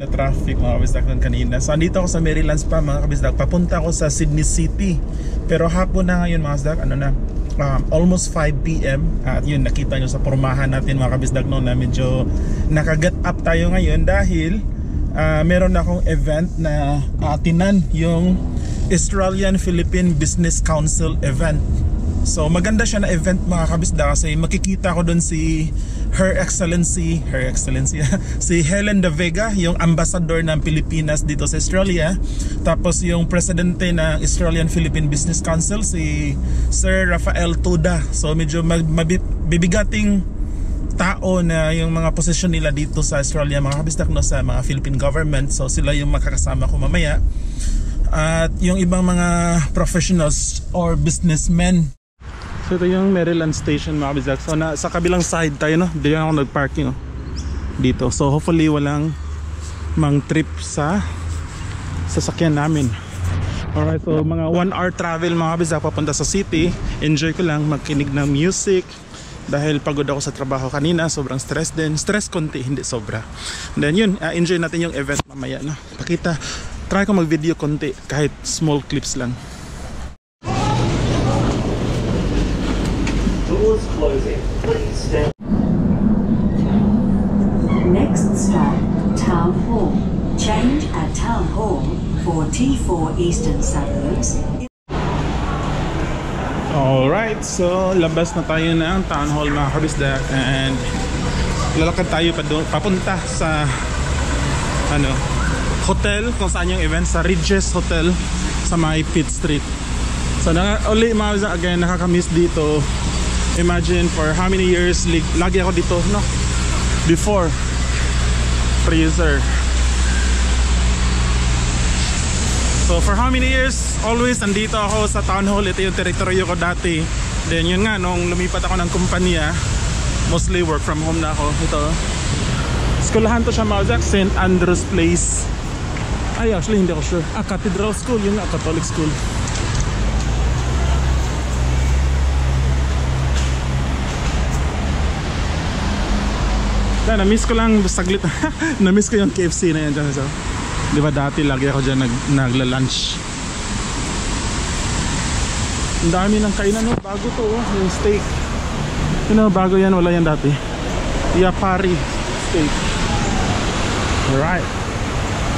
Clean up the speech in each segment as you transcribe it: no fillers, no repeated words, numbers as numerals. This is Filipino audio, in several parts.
na traffic mga kabisdak kanina. So andito ako sa Marylands pa mga kabisdak. Papunta ako sa Sydney City. Pero hapon na ngayon mga kabisdak, ano na, almost 5 PM. At yun, nakita nyo sa pormahan natin mga kabisdak no, na medyo nakaget up tayo ngayon dahil meron akong event na atinan, yung Australian-Philippine Business Council event. So maganda siya na event mga kabisda kasi makikita ko doon si Her Excellency si Helen De Vega, yung ambassador ng Pilipinas dito sa Australia. Tapos yung presidente ng Australian-Philippine Business Council, si Sir Rafael Tuda. So medyo mabibigating tao na yung mga posisyon nila dito sa Australia mga kabisdak no, sa mga Philippine government. So sila yung makakasama ko mamaya. At yung ibang mga professionals or businessmen. So ito yung Maryland Station mga kabisdak. So sa kabilang side tayo no, dito ako nag-parking no, dito. So hopefully walang mang trip sa sasakyan namin. Alright, so mga 1 hour travel mga kabisdak papunta sa city. Enjoy ko lang magkinig ng music dahil pagod ako sa trabaho kanina, sobrang stress din. Stress konti, hindi sobra. And then yun, enjoy natin yung event mamaya no. Pakita, try ko mag-video konti kahit small clips lang. Doors closing. Please stand. Next stop, Town Hall. Change at Town Hall for T4 Eastern Suburbs. Alright, so labas na tayo ng Town Hall mga kabisdak and lalakad tayo papunta sa hotel kung saan yung event, sa Ridges Hotel sa may Pitt Street. So uli mga kabisdak, again nakakamiss dito. Imagine for how many years lagi ako dito no, before freezer. So for how many years always nandito ako sa Town Hall. Ito yung teritoryo ko dati. Then yun nga, nung lumipat ako ng kumpanya, mostly work from home na ako. Ito skulahan to siya mga kabisdak, St. Andrew's Place. Ay actually hindi ako sure. Cathedral School, yun nga, Catholic School. Na-miss ko lang saglit. Na-miss ko yung KFC na yan dyan. So, di ba dati lagi ako dyan nagla-lunch. Ang dami ng kainan no? Bago to yung steak. Bago yan, wala yan dati. Yapari steak. Alright.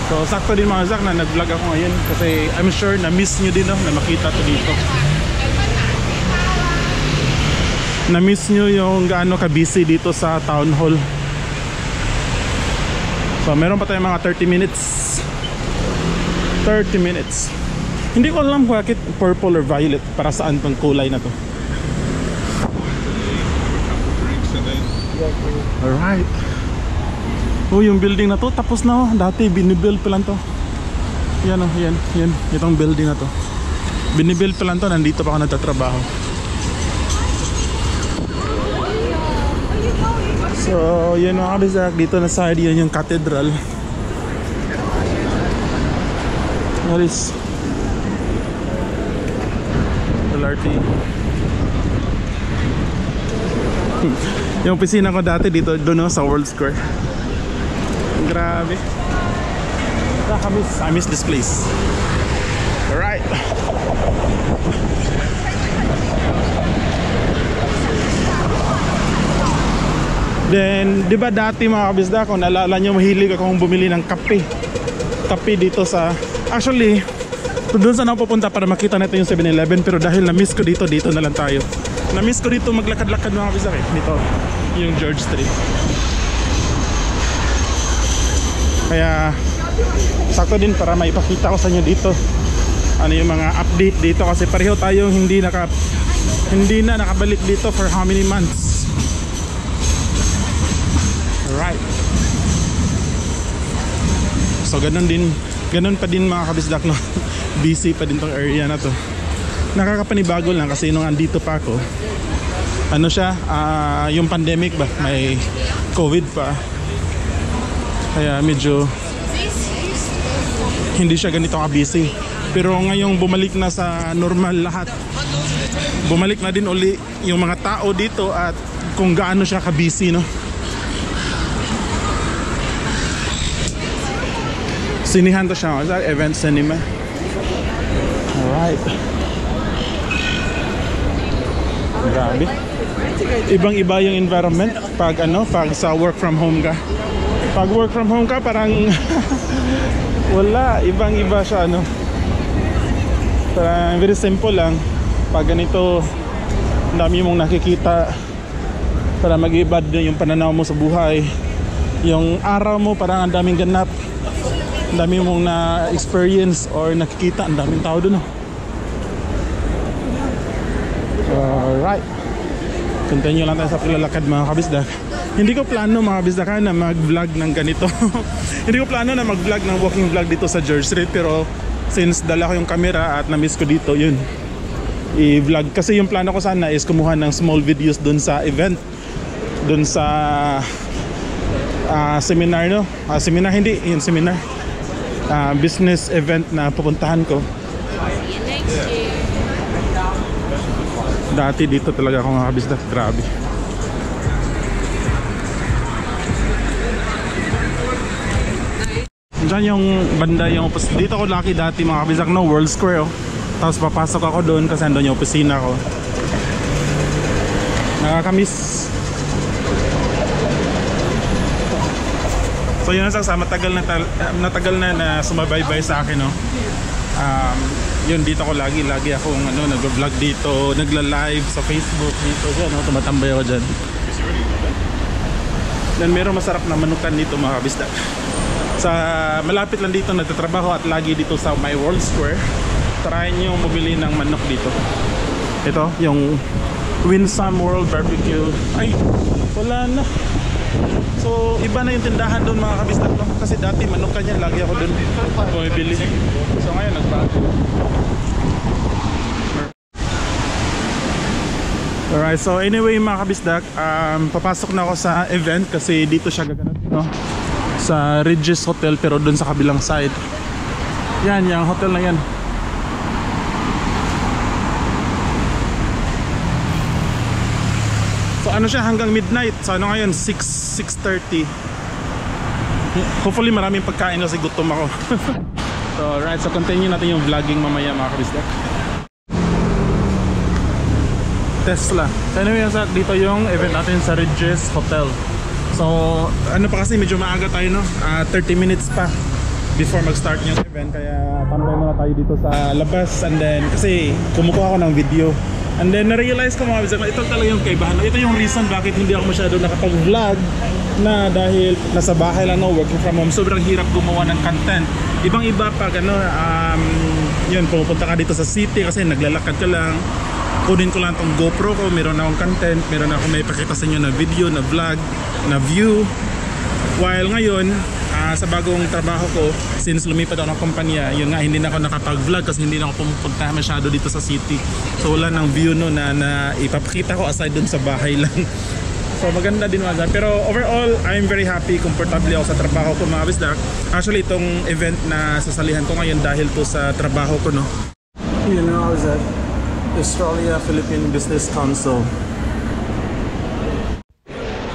So sakto din mga Zak na nag-vlog ako ngayon kasi I'm sure na-miss nyo din no? Na makita to dito. Na-miss nyo yung gaano ka-busy dito sa Town Hall. So meron pa tayong mga 30 minutes. 30 minutes. Hindi ko alam bakit purple or violet. Para saan tong kulay na to. Alright. Oh, yung building na to tapos na oh. Dati binibuild pa lang to. Yan oh, yan. Itong building na to binibuild pa lang to. Nandito pa ako nagtatrabaho. So yun mga kabisdak, dito na side yun yung cathedral. What is LRT? Yung opisina ko dati dito doon sa World Square. Grabe. I miss this place. Alright. Then, di ba dati mga kabisda, kung naalala nyo, mahilig akong bumili ng kape. Kape dito sa... Actually, doon saan ako pupunta para makita natin yung 7-Eleven. Pero dahil na-miss ko dito na lang tayo. Na-miss ko dito maglakad-lakad mga kabisda eh. Dito, yung George Street. Kaya, sakto din para maipakita ko sa inyo dito. Ano yung mga update dito. Kasi pareho tayong hindi na nakabalik dito for how many months. Right. So ganun pa din mga kabisdak no. Busy pa din tong area na to. Nakakapanibago lang kasi nung andito pa ako, ano siya, yung pandemic ba, may COVID pa. Kaya medyo hindi siya ganito ka-busy. Pero ngayong bumalik na sa normal lahat, bumalik na din uli yung mga tao dito at kung gaano siya ka-busy no. Sinihan to siya, event cinema. Alright. Grabe. Ibang-iba yung environment pag pag sa work from home ka. Pag work from home ka parang wala, ibang-iba siya Parang very simple lang. Pag ganito, dami mong nakikita para mag-ibad yung pananaw mo sa buhay. Yung araw mo parang ang daming ganap. Ang dami mong na-experience or nakikita. Ang daming tao dun Alright. Continue lang tayo sa paglalakad mga kabisdak. Hindi ko plano mga kabisdak na mag-vlog ng ganito. Hindi ko plano na mag-vlog ng walking vlog dito sa George Street. Pero since dala ko yung camera at na-miss ko dito, yun, i-vlog. Kasi yung plano ko sana is kumuha ng small videos dun sa event. Dun sa seminar seminar hindi, yun seminar. Business event na pupuntahan ko. Dati dito talaga ako mga kabisdak, grabe. Diyan yung banda yung dito ako laki dati mga kabisdak World Square Tapos papasok ako doon kasi andun yung opisina ko. Nakakamiss. So yun sa matagal na sumabaybay sa akin yun dito ko lagi akong nag-vlog dito, nagla-live sa Facebook dito dyan, tumatambay ako dyan. Then meron masarap na manukan dito mga kabisdak. Sa malapit lang dito nagtatrabaho at lagi dito sa My World Square. Try nyo bumili ng manok dito. Ito yung Winsome World Barbecue. Ay, wala na. So iba na yung tindahan doon mga kabisdak kasi dati manukan yan, lagi ako doon bumibili. So ngayon nagbago. Alright, so anyway mga kabisdak, papasok na ako sa event kasi dito siya gaganap sa Regis Hotel pero doon sa kabilang side. Yan, yung hotel na yan. So ano siya hanggang midnight. So ano ngayon, 6:30. Hopefully maraming pagkain kasi gutom ako. So alright, so continue natin yung vlogging mamaya mga kabisdak. Tesla. So anyway, dito yung event natin sa Regis Hotel. So ano pa kasi medyo maaga tayo 30 minutes pa before mag-start yung event. Kaya tambay muna tayo dito sa labas. And then kasi kumukuha ako ng video. And then na-realize ko mga kabisdak na ito talaga yung kaibahan. Ito yung reason bakit hindi ako masyado nakapag-vlog na dahil nasa bahay lang working from home. Sobrang hirap gumawa ng content. Ibang-iba pag yun, pumupunta ka dito sa city kasi naglalakad ka lang. Kunin ko lang tong GoPro ko, meron akong content, meron akong may pakita sa inyo na video, na vlog, na view. While ngayon, sa bagong trabaho ko, since lumipat ako ng kumpanya, yun nga, hindi na ako nakapag-vlog kasi hindi na ako pumupunta masyado dito sa city. So wala nang view na ipapakita ko aside dun sa bahay lang. So maganda din mga. Pero overall, I'm very happy, komportable ako sa trabaho ko mga kabisdak. Actually, itong event na sasalihan ko ngayon dahil to sa trabaho ko, You know, I was at Australia-Philippine Business Council.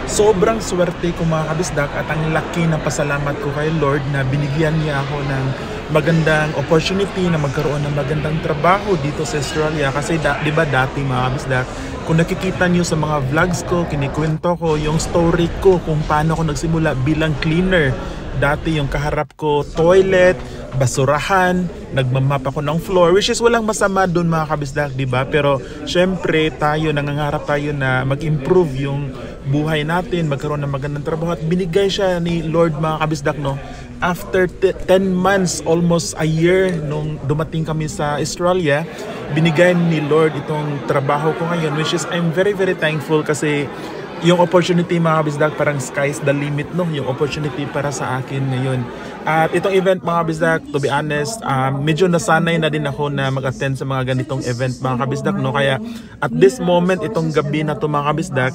Sobrang swerte ko mga kabisdak at ang laki na pasalamat ko kay Lord na binigyan niya ako ng magandang opportunity na magkaroon ng magandang trabaho dito sa Australia. Kasi di ba dati mga kabisdak, kung nakikita niyo sa mga vlogs ko, kinikwento ko yung story ko kung paano ako nagsimula bilang cleaner. Dati yung kaharap ko toilet, basurahan, nagmamap ako ng floor, which is walang masama doon mga kabisdak, di ba? Pero syempre tayo, nangangarap tayo na mag-improve yung buhay natin, magkaroon ng magandang trabaho at binigay siya ni Lord mga kabisdak, After 10 months, almost a year nung dumating kami sa Australia, binigay ni Lord itong trabaho ko ngayon, which is I'm very very thankful kasi yung opportunity mga kabisdak parang sky's the limit yung opportunity para sa akin ngayon. At itong event mga kabisdak, to be honest, medyo nasanay na din ako na mag-attend sa mga ganitong event mga kabisdak, Kaya at this moment, itong gabi na to mga kabisdak,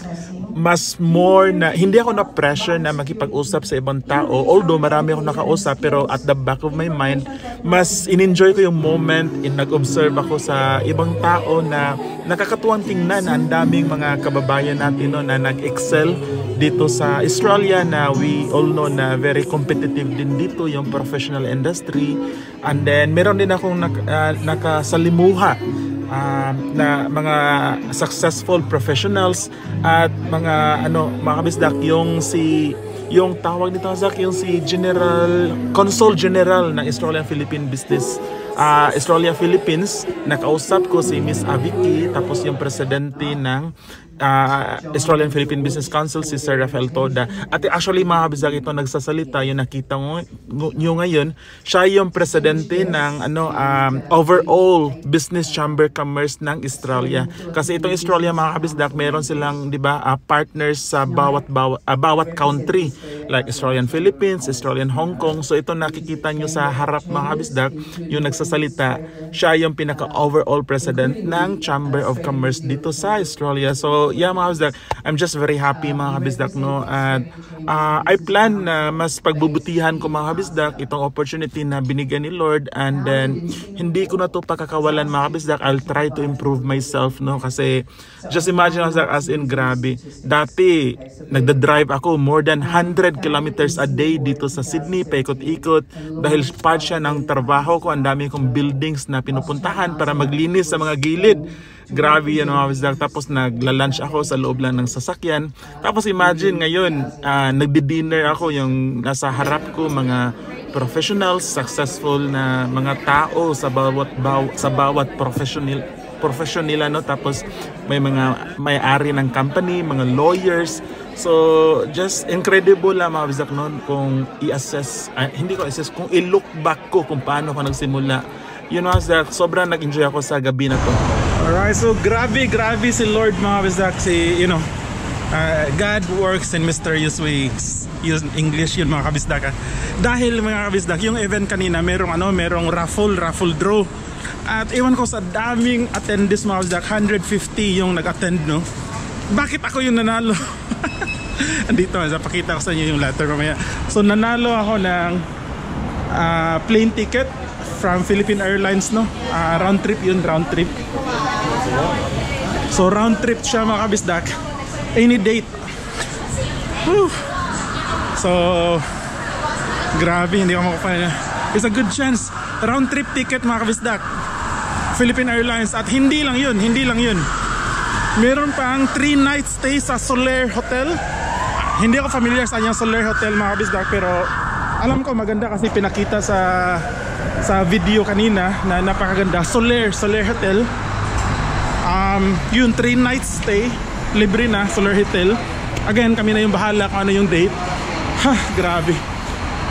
mas more na hindi ako na pressure na makipag-usap sa ibang tao, although marami akong nakausap, pero at the back of my mind mas in-enjoy ko yung moment nag-observe ako sa ibang tao na nakakatuwang tingnan. Ang daming mga kababayan natin no, na nag-excel dito sa Australia na we all know na very competitive din dito yung professional industry. And then meron din akong nakasalimuha na mga successful professionals at mga mga kabisdak, yung tawag nito Zach, yung si Consul General ng Australian Philippine Business Australia Philippines, nakausap ko si Miss Aviki, tapos yung presidente ng Australian Philippine Business Council si Sir Rafael Toda. At actually mga kabisdak, ito nagsasalita, yung nakita nyo ngayon, siya yung presidente ng overall Business Chamber Commerce ng Australia. Kasi itong Australia mga kabisdak, meron silang, di ba, partners sa bawat country, like Australian Philippines, Australian Hong Kong. So ito nakikita nyo sa harap mga kabisdak, yung nagsasalita, siya yung pinaka-overall president ng Chamber of Commerce dito sa Australia. So yeah mga kabisdak, I'm just very happy mga kabisdak, no? And I plan na mas pagbubutihan ko mga kabisdak itong opportunity na binigyan ni Lord, and then hindi ko na to pakakawalan mga kabisdak. I'll try to improve myself, no? Kasi just imagine as in grabe, dati nagda-drive ako more than 100 kilometers a day dito sa Sydney, paikot-ikot dahil part siya ng trabaho ko. Ang dami kong buildings na pinupuntahan para maglinis sa mga gilid. Grabe yan mga kabisdak. Tapos nagla-lunch ako sa loob lang ng sasakyan. Tapos imagine ngayon, nagdi-dinner ako, yung nasa harap ko mga professionals, successful na mga tao sa bawat profession nila, no? Tapos may mga may-ari ng company, mga lawyers. So just incredible lang mga kabisdak noon kung i-assess, hindi ko assess, kung i-look back ko kung paano ko nagsimula. Yun mga kabisdak, sobrang nag-enjoy ako sa gabi na to. Alright, so grabe si Lord mga kabisdak. God works in mysterious ways. Use English yun mga kabisdak. Dahil mga kabisdak, yung event kanina merong raffle draw. At iwan ko sa daming attendees mga kabisdak, 150 yung nag-attend, no? Bakit ako yung nanalo? Andito, pakita ko sa inyo yung letter mamaya. So nanalo ako ng plane ticket from Philippine Airlines, no? Round trip. So round trip siya mga kabisdak, any date. Whew. So grabe, hindi ko makapala. It's a good chance. Round trip ticket mga kabisdak, Philippine Airlines. At hindi lang yun, meron pang 3 night stay sa Soler Hotel. Hindi ako familiar sa yung Soler Hotel mga kabisdak, pero alam ko maganda kasi pinakita sa video kanina na napakaganda. Soler Hotel. Yun 3 night stay, libre na, Soler Hotel. Again, kami na yung bahala kung ano yung date. Grabe.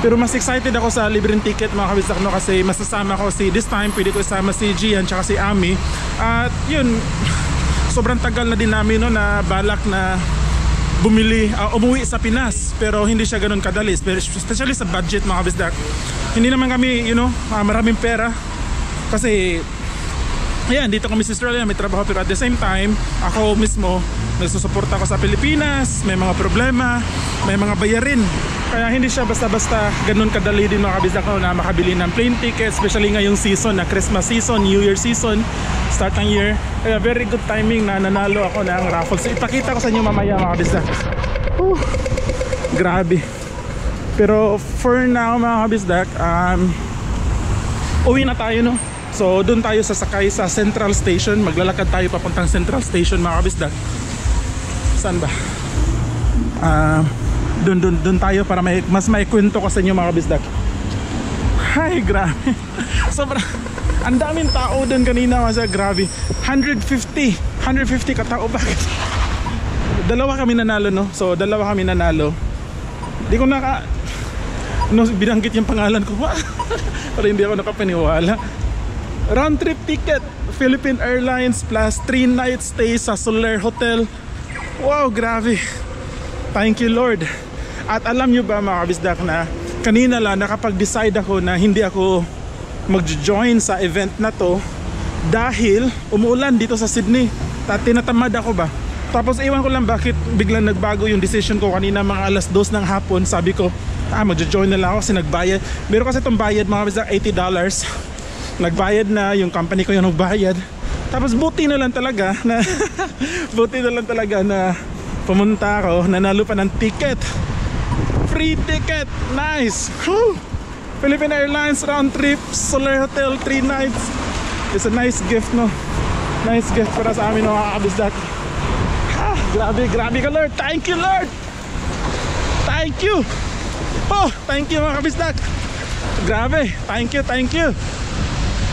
Pero mas excited ako sa libreng ticket mga kabisdak, no? Kasi masasama ko this time pwede ko isama si Gian tsaka si Ami. At yun, sobrang tagal na din namin, no, na balak na umuwi sa Pinas, pero hindi siya ganun kadali, especially sa budget mga kabisdak. Hindi naman kami, maraming pera kasi ayan, dito kami sa Australia, may trabaho, pero at the same time, ako mismo nagsusuporta ako sa Pilipinas, may mga problema, may mga bayarin. Kaya hindi siya basta-basta ganun kadali din mga kabisdak na makabili ng plane ticket, especially ngayong season na Christmas season, New Year season, start ng year. Kaya very good timing na nanalo ako ng raffle. So ipakita ko sa inyo mamaya mga kabisdak. Grabe. Pero for now mga kabisdak, uwi na tayo, no? So doon tayo sasakay sa Central Station. Maglalakad tayo papuntang Central Station mga kabisdak. Saan ba? Doon tayo para mas maikwento ko sa inyo mga kabisdak. Ay grabe. Sobrang ang daming tao doon kanina mga, grabe. 150 katao. Bakit? Dalawa kami nanalo, no? So dalawa kami nanalo. Di ko binanggit yung pangalan ko. Para hindi ako nakapaniwala. Round trip ticket, Philippine Airlines plus 3 night stay sa Soler Hotel. Wow, grabe. Thank you Lord. At alam nyo ba mga kabisdak na kanina lang nakapag-decide ako na hindi ako mag-join sa event na to dahil umuulan dito sa Sydney. Tinatamad ako ba? Tapos iwan ko lang bakit biglang nagbago yung decision ko kanina mga alas 2 ng hapon. Sabi ko, magjo-join na lang ako kasi nagbayad. Meron kasi itong bayad mga kabisdak, $80. Nagbayad na, yung company ko yung nagbayad. Tapos buti na lang talaga na buti na lang talaga na pumunta ako, nanalo pa ng ticket. Free ticket, nice. Whew. Philippine Airlines round trip, Solar Hotel 3 nights. It's a nice gift, no? Nice gift para sa amin mga kabisdak. Grabe, grabe ka Lord. Thank you Lord. Thank you. Oh, thank you mga kabisdak. Grabe, thank you, thank you.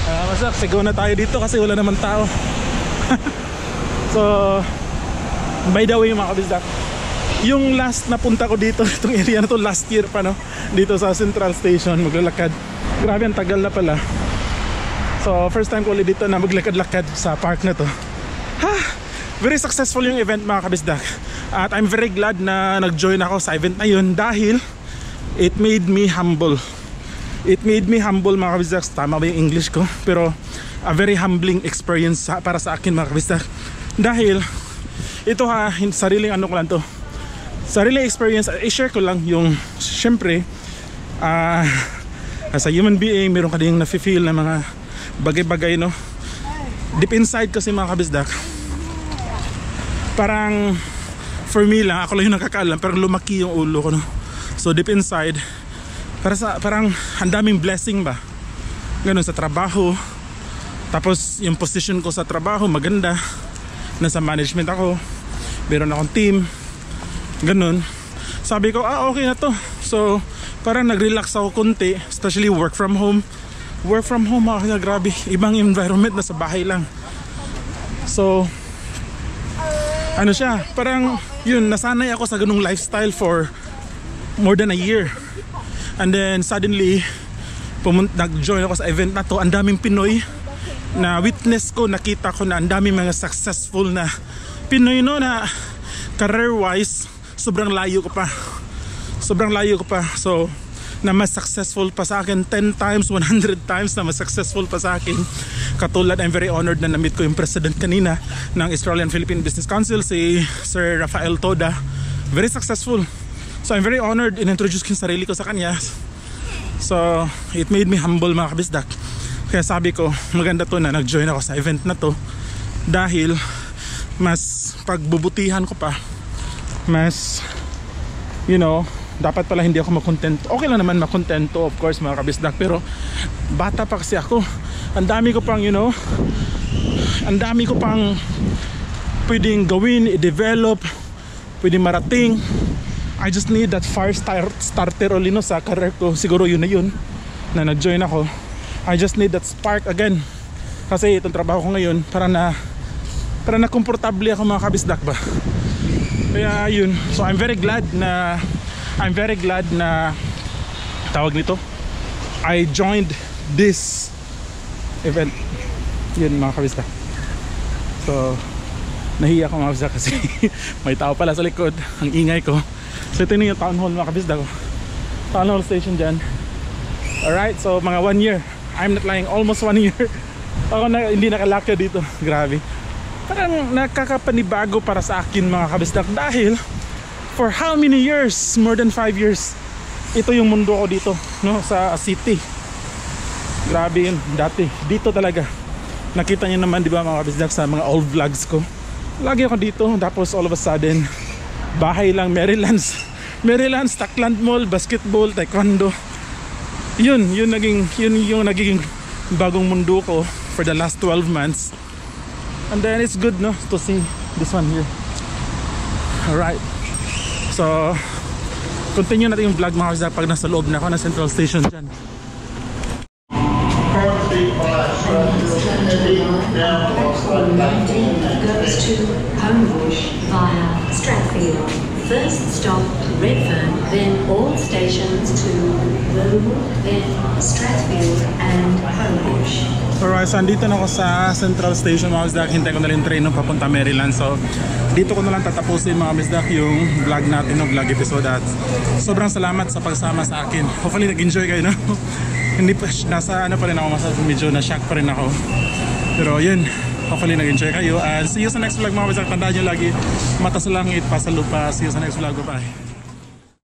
Masak, sigaw na tayo dito kasi wala naman tao. So, by the way mga kabisdak, yung last na punta ko dito, itong area na to last year pa, no? Dito sa Central Station, maglalakad. Grabe, ang tagal na pala. So, first time ko ulit dito na maglakad-lakad sa park na to. Very successful yung event mga kabisdak. At I'm very glad na nag-join ako sa event na yun dahil it made me humble. It made me humble mga kabisdak. Tama ba yung English ko? Pero a very humbling experience para sa akin mga kabisdak. Dahil ito sariling ano ko lang to. Sariling experience, i-share ko lang yung syempre as a human being, meron ka ding nafe-feel na mga bagay-bagay, no? Deep inside kasi mga kabisdak, parang for me lang, ako lang yung nakakaalam, pero lumaki yung ulo ko, no? So deep inside, parang ang daming blessing ba, ganun sa trabaho. Tapos yung position ko sa trabaho maganda, nasa management ako, meron akong team, ganun. Sabi ko okay na to. So parang nag-relax ako konti, especially work from home mga grabe, ibang environment, na sa bahay lang. So ano siya, parang yun, nasanay ako sa ganung lifestyle for more than a year. And then suddenly nag-join ako sa event na to. Ang daming Pinoy na witness ko, nakita ko na ang daming mga successful na Pinoy, no, na career wise sobrang layo ko pa. So na mas successful pa sa akin 10 times, 100 times na mas successful pa sa akin. Katulad, I'm very honored na na-meet ko yung president kanina ng Australian-Philippine Business Council, si Sir Rafael Toda. Very successful. So I'm very honored, in-introduce ko yung sarili ko sa kanya. So it made me humble mga kabisdak. Kaya sabi ko, maganda to na nag-join ako sa event na to, dahil mas pagbubutihan ko pa, mas dapat pala hindi ako makontento. Okay lang naman makontento, of course mga kabisdak, pero bata pa kasi ako. Ang dami ko pang pwedeng gawin, i-develop, pwedeng marating. I just need that fire starter ulit, no, sa career ko. Siguro yun na nag-join ako. I just need that spark again. Kasi itong trabaho ko ngayon, para na komportable ako mga kabisdak ba. Kaya yun. So I'm very glad na tawag nito, I joined this event. Yun mga kabisdak. So nahiya ako mga kabisdak kasi may tao pala sa likod, ang ingay ko. So ito yung town hall mga kabisdak, town hall station dyan. Alright, so mga 1 year, I'm not lying, almost 1 year ako na hindi nakalakya dito. Grabe, parang nakakapanibago para sa akin mga kabisdak, dahil for how many years, more than 5 years, ito yung mundo ko dito, no, sa city. Grabe yun, dati dito talaga. Nakita niyo naman, di ba mga kabisdak, sa mga old vlogs ko, lagi ako dito. Tapos all of a sudden, bahay lang, Maryland's Stockland Mall, basketball, taekwondo. Yun yung naging bagong mundo ko for the last 12 months. And then it's good, no, to see this one here. Alright, so continue natin yung vlog mga kabisdak pag nasa loob na ako ng Central Station dyan. Goes to Homebush via Strathfield. First stop Redfern, then all stations to Burwood, then Strathfield and Homebush. Alright, so andito na ako sa Central Station mga kabisdak. Hintay ko na rin train papunta Maryland. So dito ko na lang tatapusin mga kabisdak yung vlog natin, vlog episode. At sobrang salamat sa pagsama sa akin. Hopefully nag-enjoy kayo, no? Hindi pa, nasa ano pa rin ako, medyo na-shock pa rin ako. Pero yun, hopefully nag-enjoy kayo. And see you sa next vlog mga kabisdak. Tandaan nyo lagi, mata sa langit, pa sa lupa. See you sa next vlog. Bye.